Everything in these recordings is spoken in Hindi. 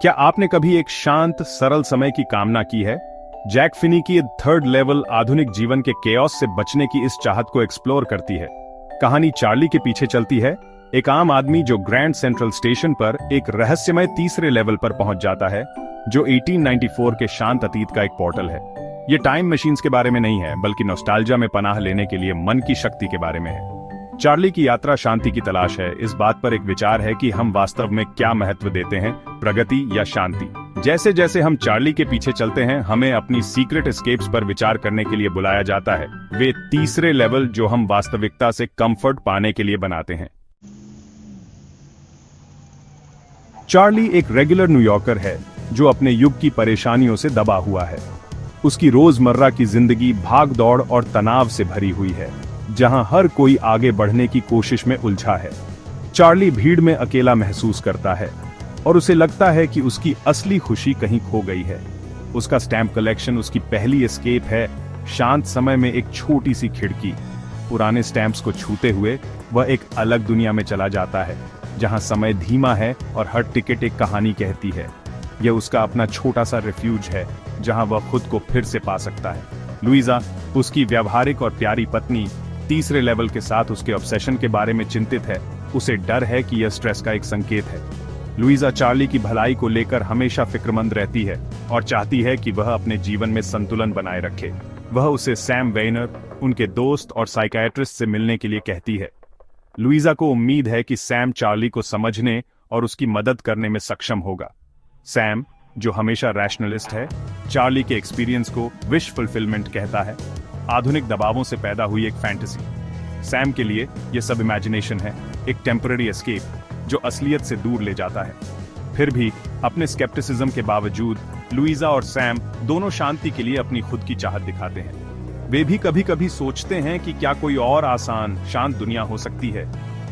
क्या आपने कभी एक शांत सरल समय की कामना की है? जैक फिनी की थर्ड लेवल आधुनिक जीवन के केओस से बचने की इस चाहत को एक्सप्लोर करती है। कहानी चार्ली के पीछे चलती है, एक आम आदमी जो ग्रैंड सेंट्रल स्टेशन पर एक रहस्यमय तीसरे लेवल पर पहुंच जाता है, जो 1894 के शांत अतीत का एक पोर्टल है। ये टाइम मशीन्स के बारे में नहीं है, बल्कि नॉस्टैल्जिया में पनाह लेने के लिए मन की शक्ति के बारे में है। चार्ली की यात्रा शांति की तलाश है। इस बात पर एक विचार है कि हम वास्तव में क्या महत्व देते हैं, प्रगति या शांति। जैसे जैसे हम चार्ली के पीछे चलते हैं, हमें अपनी सीक्रेट एस्केप्स पर विचार करने के लिए बुलाया जाता है। वे तीसरे लेवल जो हम वास्तविकता से कंफर्ट पाने के लिए बनाते हैं। चार्ली एक रेगुलर न्यूयॉर्कर है जो अपने युग की परेशानियों से दबा हुआ है। उसकी रोजमर्रा की जिंदगी भाग दौड़ और तनाव से भरी हुई है, जहां हर कोई आगे बढ़ने की कोशिश में उलझा है। चार्ली भीड़ में अकेला महसूस करता है और उसे लगता है कि उसकी असली खुशी कहीं खो गई है। उसका स्टैम्प कलेक्शन उसकी पहली एस्केप है। शांत समय में एक छोटी सी खिड़की, पुराने स्टैम्प्स को छूते हुए वह एक अलग दुनिया में चला जाता है, जहां समय धीमा है और हर टिकट एक कहानी कहती है। यह उसका अपना छोटा सा रिफ्यूज है, जहां वह खुद को फिर से पा सकता है। लुइजा, उसकी व्यावहारिक और प्यारी पत्नी, तीसरे लेवल के साथ उसके ऑब्सेशन के बारे में चिंतित है। उसे डर है कि यह स्ट्रेस का एक संकेत है। लुइजा चार्ली की भलाई को लेकर हमेशा फिक्रमंद रहती है और चाहती है कि वह अपने जीवन में संतुलन बनाए रखे। वह उसे सैम वेनर, उनके दोस्त और साइकियाट्रिस्ट से मिलने के लिए कहती है। लुइजा को उम्मीद है कि सैम चार्ली को समझने और उसकी मदद करने में सक्षम होगा। सैम, जो हमेशा रैशनलिस्ट है, चार्ली के एक्सपीरियंस को विश फुलफिलमेंट कहता है, आधुनिक दबावों से पैदा हुई एक फैंटेसी। सैम के लिए यह सब इमेजिनेशन है, एक टेम्पररी एस्केप जो असलियत से दूर ले जाता है। फिर भी अपने स्केप्टिसिज्म के बावजूद लुइजा और सैम दोनों शांति के लिए अपनी खुद की चाहत दिखाते हैं। वे भी कभी कभी सोचते हैं कि क्या कोई और आसान शांत दुनिया हो सकती है।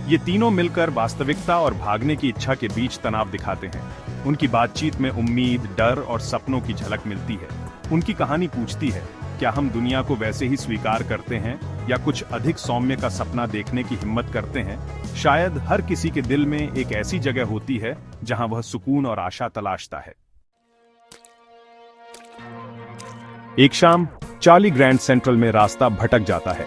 ये तीनों मिलकर वास्तविकता और भागने की इच्छा के बीच तनाव दिखाते हैं। उनकी बातचीत में उम्मीद, डर और सपनों की झलक मिलती है। उनकी कहानी पूछती है, क्या हम दुनिया को वैसे ही स्वीकार करते हैं या कुछ अधिक सौम्य का सपना देखने की हिम्मत करते हैं? शायद हर किसी के दिल में एक ऐसी जगह होती है जहां वह सुकून और आशा तलाशता है। एक शाम चार्ली ग्रैंड सेंट्रल में रास्ता भटक जाता है।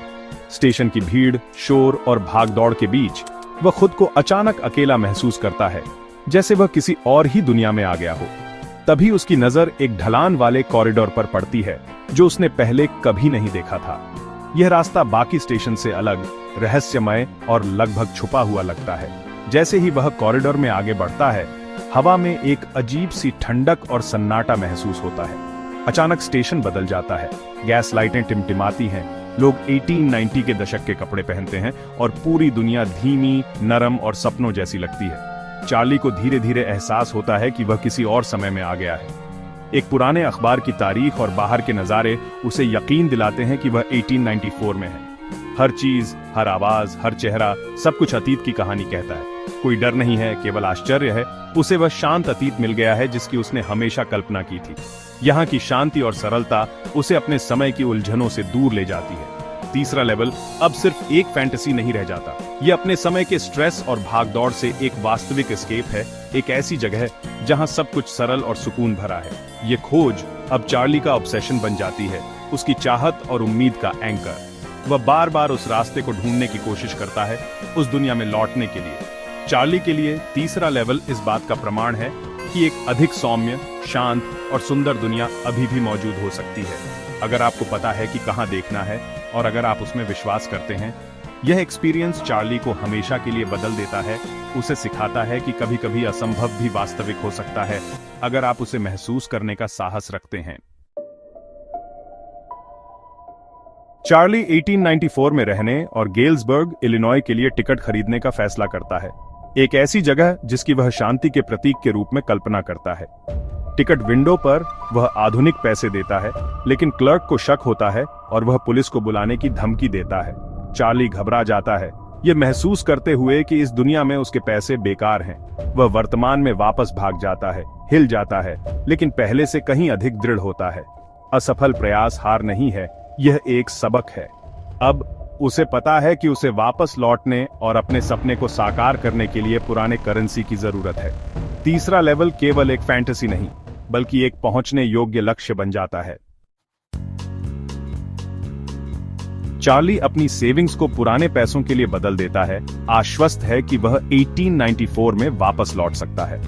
स्टेशन की भीड़, शोर और भागदौड़ के बीच वह खुद को अचानक अकेला महसूस करता है, जैसे वह किसी और ही दुनिया में आ गया हो। तभी उसकी नजर एक ढलान वाले कॉरिडोर पर पड़ती है, जो उसने पहले कभी नहीं देखा था। यह रास्ता बाकी स्टेशन से अलग, रहस्यमय और लगभग छुपा हुआ लगता है। जैसे ही वह कॉरिडोर में आगे बढ़ता है, हवा में एक अजीब सी ठंडक और सन्नाटा महसूस होता है। अचानक स्टेशन बदल जाता है। गैस लाइटें टिमटिमाती हैं। लोग 1890 के दशक के कपड़े पहनते हैं और पूरी दुनिया धीमी, नरम और सपनों जैसी लगती है। चार्ली को धीरे धीरे एहसास होता है कि वह किसी और समय में आ गया है। एक पुराने अखबार की तारीख और बाहर के नज़ारे उसे यकीन दिलाते हैं कि वह 1894 में है। हर चीज, हर आवाज, हर चेहरा, सब कुछ अतीत की कहानी कहता है। कोई डर नहीं है, केवल आश्चर्य है। उसे वह शांत अतीत मिल गया है जिसकी उसने हमेशा कल्पना की थी। यहाँ की शांति और सरलता उसे अपने समय की उलझनों से दूर ले जाती है। तीसरा लेवल अब सिर्फ एक फैंटेसी नहीं रह जाता। यह अपने समय के स्ट्रेस और भागदौड़ से एक वास्तविक एस्केप है, एक ऐसी जगह जहां सब कुछ सरल और सुकून भरा है। ये खोज अब चार्ली का ऑब्सेशन बन जाती है, उसकी चाहत और उम्मीद का एंकर। वह बार बार उस रास्ते को ढूंढने की कोशिश करता है, उस दुनिया में लौटने के लिए। चार्ली के लिए तीसरा लेवल इस बात का प्रमाण है कि एक अधिक सौम्य, शांत और सुंदर दुनिया अभी भी मौजूद हो सकती है, अगर आपको पता है कि कहां देखना है और अगर आप उसमें विश्वास करते हैं। यह एक्सपीरियंस चार्ली को हमेशा के लिए बदल देता है। उसे सिखाता है कि कभी कभी असंभव भी वास्तविक हो सकता है, अगर आप उसे महसूस करने का साहस रखते हैं। चार्ली 1894 में रहने और गेल्सबर्ग, इलिनॉय के लिए टिकट खरीदने का फैसला करता है, एक ऐसी जगह जिसकी वह शांति के प्रतीक के रूप में कल्पना करता है। टिकट विंडो पर वह आधुनिक पैसे देता है, लेकिन क्लर्क को शक होता है और वह पुलिस को बुलाने की धमकी देता है। चार्ली घबरा जाता है, यह महसूस करते हुए कि इस दुनिया में उसके पैसे बेकार हैं। वह वर्तमान में वापस भाग जाता है, हिल जाता है, लेकिन पहले से कहीं अधिक दृढ़ होता है। असफल प्रयास हार नहीं है, यह एक सबक है। अब उसे पता है कि उसे वापस लौटने और अपने सपने को साकार करने के लिए पुराने करेंसी की जरूरत है। तीसरा लेवल केवल एक फैंटेसी नहीं, बल्कि एक पहुंचने योग्य लक्ष्य बन जाता है। चार्ली अपनी सेविंग्स को पुराने पैसों के लिए बदल देता है, आश्वस्त है कि वह 1894 में वापस लौट सकता है।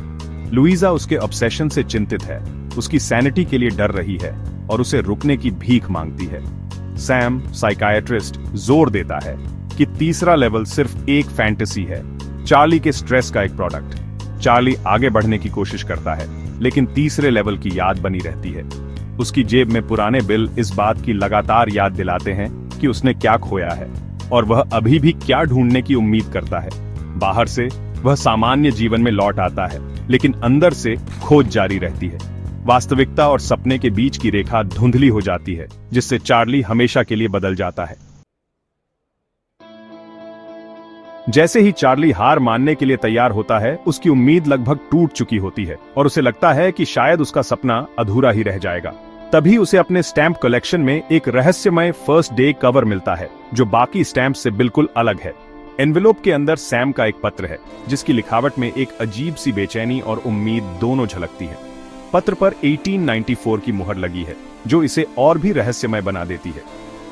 लुइजा उसके ऑब्सेशन से चिंतित है, उसकी सैनिटी के लिए डर रही है और उसे रुकने की भीख मांगती है। सैम, साइकाइट्रिस्ट, जोर देता है कि तीसरा लेवल सिर्फ एक फैंटेसी है, चार्ली के स्ट्रेस का एक प्रोडक्ट। चार्ली आगे बढ़ने की कोशिश करता है, लेकिन तीसरे लेवल की याद बनी रहती है। उसकी जेब में पुराने बिल इस बात की लगातार याद दिलाते हैं कि उसने क्या खोया है और वह अभी भी क्या ढूंढने की उम्मीद करता है। बाहर से वह सामान्य जीवन में लौट आता है, लेकिन अंदर से खोज जारी रहती है। वास्तविकता और सपने के बीच की रेखा धुंधली हो जाती है, जिससे चार्ली हमेशा के लिए बदल जाता है। जैसे ही चार्ली हार मानने के लिए तैयार होता है, उसकी उम्मीद लगभग टूट चुकी होती है और उसे लगता है कि शायद उसका सपना अधूरा ही रह जाएगा। तभी उसे अपने स्टैंप कलेक्शन में एक रहस्यमय फर्स्ट डे कवर मिलता है, जो बाकी स्टैंप से बिल्कुल अलग है। एनवेलोप के अंदर सैम का एक पत्र है, जिसकी लिखावट में एक अजीब सी बेचैनी और उम्मीद दोनों झलकती है। पत्र पर 1894 की मुहर लगी है, जो इसे और भी रहस्यमय बना देती है।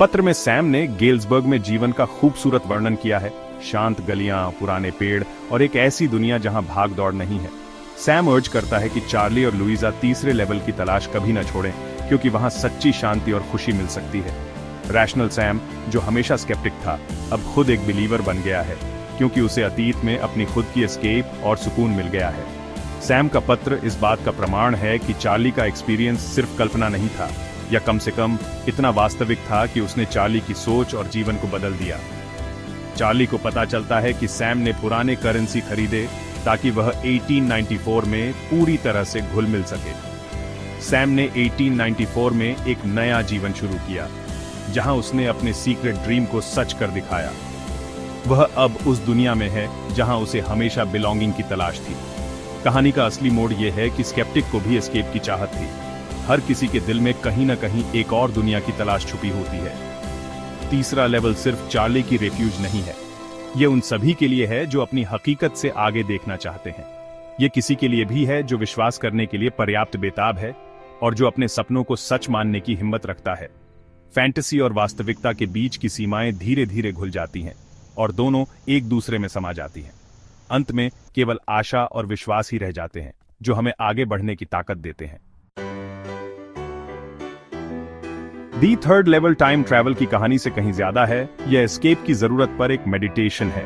पत्र में सैम ने गेल्सबर्ग में जीवन का खूबसूरत वर्णन किया है, शांत गलियां, पुराने पेड़ और एक ऐसी दुनिया जहां भाग दौड़ नहीं है। सैम अर्ज करता है कि चार्ली और लुइजा तीसरे लेवल की तलाश कभी न छोड़ें, क्योंकि वहां सच्ची शांति और खुशी मिल सकती है। रैशनल सैम, जो हमेशा स्केप्टिक था, अब खुद एक बिलीवर बन गया है, क्योंकि उसे अतीत में अपनी खुद की एस्केप और सुकून मिल गया है। सैम का पत्र इस बात का प्रमाण है कि चार्ली का एक्सपीरियंस सिर्फ कल्पना नहीं था, या कम से कम इतना वास्तविक था कि उसने चार्ली की सोच और जीवन को बदल दिया। चार्ली को पता चलता है कि सैम ने पुराने करेंसी खरीदे ताकि वह 1894 में पूरी तरह से घुल मिल सके। सैम ने 1894 में एक नया जीवन शुरू किया, जहां उसने अपने सीक्रेट ड्रीम को सच कर दिखाया। वह अब उस दुनिया में है जहां उसे हमेशा बिलोंगिंग की तलाश थी। कहानी का असली मोड़ यह है कि स्केप्टिक को भी एस्केप की चाहत थी। हर किसी के दिल में कहीं न कहीं एक और दुनिया की तलाश छुपी होती है। तीसरा लेवल सिर्फ चार्ली की रेफ्यूज नहीं है, ये उन सभी के लिए है जो अपनी हकीकत से आगे देखना चाहते हैं। ये किसी के लिए भी है जो विश्वास करने के लिए पर्याप्त बेताब है और जो अपने सपनों को सच मानने की हिम्मत रखता है। फैंटेसी और वास्तविकता के बीच की सीमाएं धीरे धीरे घुल जाती हैं और दोनों एक दूसरे में समा जाती हैं। अंत में केवल आशा और विश्वास ही रह जाते हैं, जो हमें आगे बढ़ने की ताकत देते हैं। दी थर्ड लेवल टाइम ट्रैवल की कहानी से कहीं ज्यादा है, यह एस्केप की जरूरत पर एक मेडिटेशन है।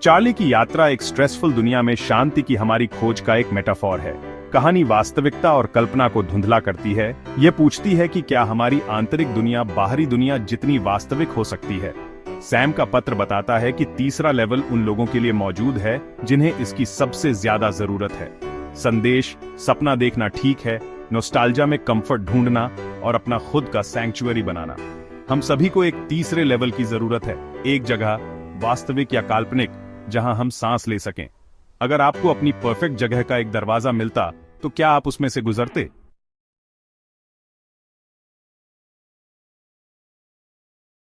चार्ली की यात्रा एक स्ट्रेसफुल दुनिया में शांति की हमारी खोज का एक मेटाफोर है। कहानी वास्तविकता और कल्पना को धुंधला करती है। यह पूछती है कि क्या हमारी आंतरिक दुनिया बाहरी दुनिया जितनी वास्तविक हो सकती है। सैम का पत्र बताता है कि तीसरा लेवल उन लोगों के लिए मौजूद है जिन्हें इसकी सबसे ज्यादा जरूरत है। संदेश, सपना देखना ठीक है, नॉस्टैल्जिया में कंफर्ट ढूंढना और अपना खुद का सैंक्चुअरी बनाना। हम सभी को एक तीसरे लेवल की जरूरत है, एक जगह, वास्तविक या काल्पनिक, जहां हम सांस ले सकें। अगर आपको अपनी परफेक्ट जगह का एक दरवाजा मिलता, तो क्या आप उसमें से गुजरते?